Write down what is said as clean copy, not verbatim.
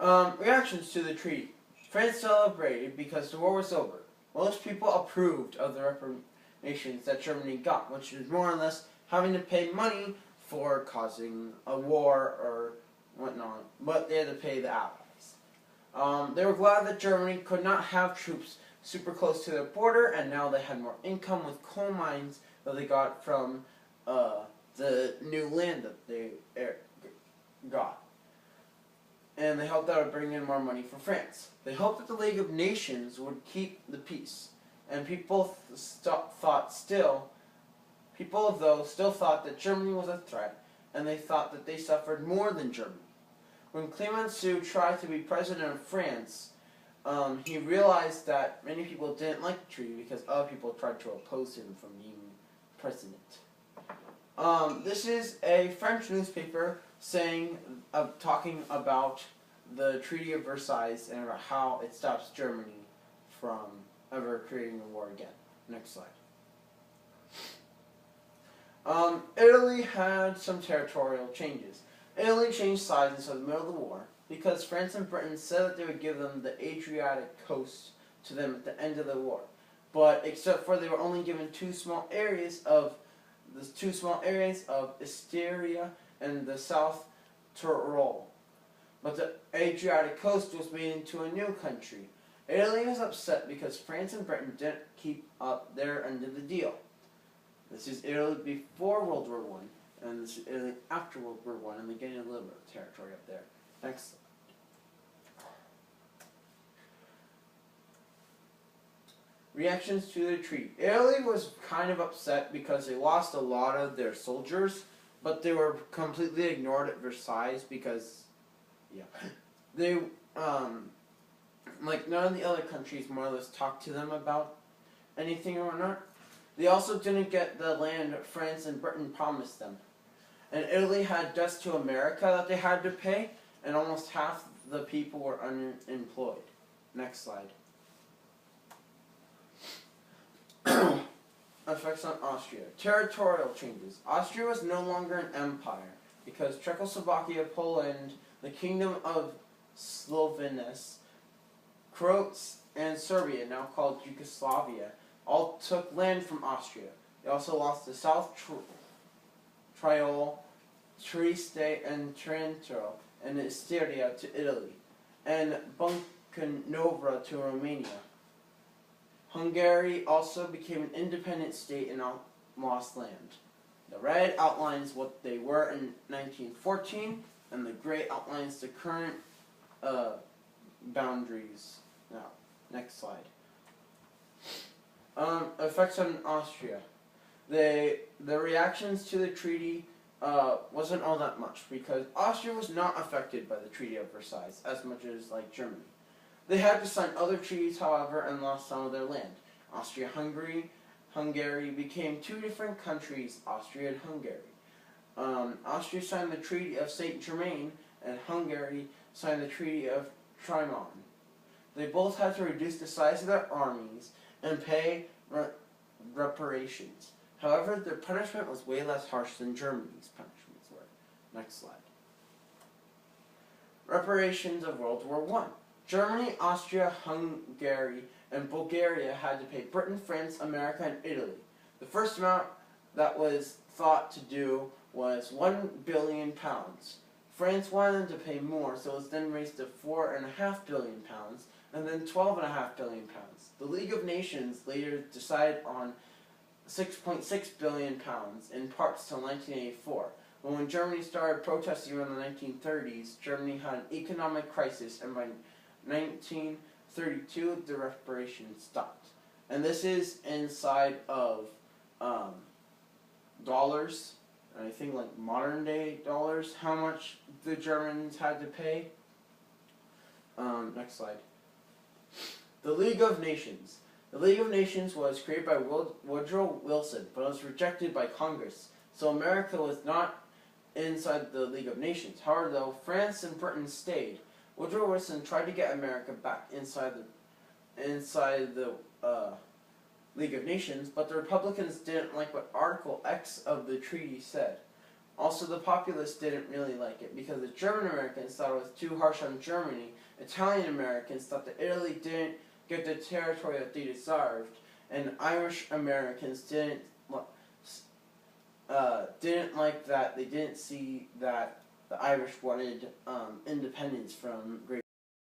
Reactions to the treaty. France celebrated because the war was over. Most people approved of the reparations that Germany got, which was more or less having to pay money for causing a war or whatnot, but they had to pay the Allies. They were glad that Germany could not have troops super close to their border, and now they had more income with coal mines that they got from the new land that they got. And they hoped that would bring in more money for France. They hoped that the League of Nations would keep the peace. And people still thought that Germany was a threat, and they thought that they suffered more than Germany. When Clemenceau tried to be president of France, he realized that many people didn't like the treaty because other people tried to oppose him from being president. This is a French newspaper talking about the Treaty of Versailles and about how it stops Germany from ever creating a war again. Next slide. Italy had some territorial changes. Italy changed sides in the middle of the war because France and Britain said that they would give them the Adriatic coast to them at the end of the war. But except for they were only given two small areas of Istria and the South Tyrol. But the Adriatic coast was made into a new country. Italy was upset because France and Britain didn't keep up their end of the deal. This is Italy before World War I, and this is Italy after World War I, and they're getting a little bit of territory up there. Next slide. Reactions to the treaty. Italy was kind of upset because they lost a lot of their soldiers, but they were completely ignored at Versailles because, they, like none of the other countries more or less talked to them about anything or whatnot. They also didn't get the land France and Britain promised them. And Italy had debts to America that they had to pay, and almost half the people were unemployed. Next slide. Effects on Austria. Territorial changes. Austria was no longer an empire because Czechoslovakia, Poland, the Kingdom of Slovenia, Croats, and Serbia, now called Yugoslavia, all took land from Austria. They also lost the South Tyrol, Trieste, and Trento, and Istria to Italy, and Bunkovra to Romania. Hungary also became an independent state and lost land. The red outlines what they were in 1914, and the gray outlines the current boundaries. Now, next slide. Effects on Austria. The reactions to the treaty wasn't all that much because Austria was not affected by the Treaty of Versailles as much as like Germany. They had to sign other treaties, however, and lost some of their land. Austria-Hungary became two different countries, Austria and Hungary. Austria signed the Treaty of Saint-Germain, and Hungary signed the Treaty of Trianon. They both had to reduce the size of their armies and pay reparations. However, their punishment was way less harsh than Germany's punishments were. Next slide. Reparations of World War I. Germany, Austria, Hungary, and Bulgaria had to pay Britain, France, America, and Italy. The first amount that was thought to do was £1 billion. France wanted them to pay more, so it was then raised to £4.5 billion, and then £12.5 billion. The League of Nations later decided on £6.6 billion in parts till 1984. But when Germany started protesting around the 1930s, Germany had an economic crisis, and by 1932 the reparations stopped. And this is inside of dollars, and I think like modern day dollars, how much the Germans had to pay. Next slide. The League of Nations. The League of Nations was created by Woodrow Wilson, but was rejected by Congress. So America was not inside the League of Nations. However, though, France and Britain stayed. Woodrow Wilson tried to get America back inside the League of Nations, but the Republicans didn't like what Article X of the treaty said. Also, the populace didn't really like it because the German Americans thought it was too harsh on Germany. Italian Americans thought that Italy didn't get the territory that they deserved, and Irish Americans didn't like that. They didn't see that the Irish wanted independence from Great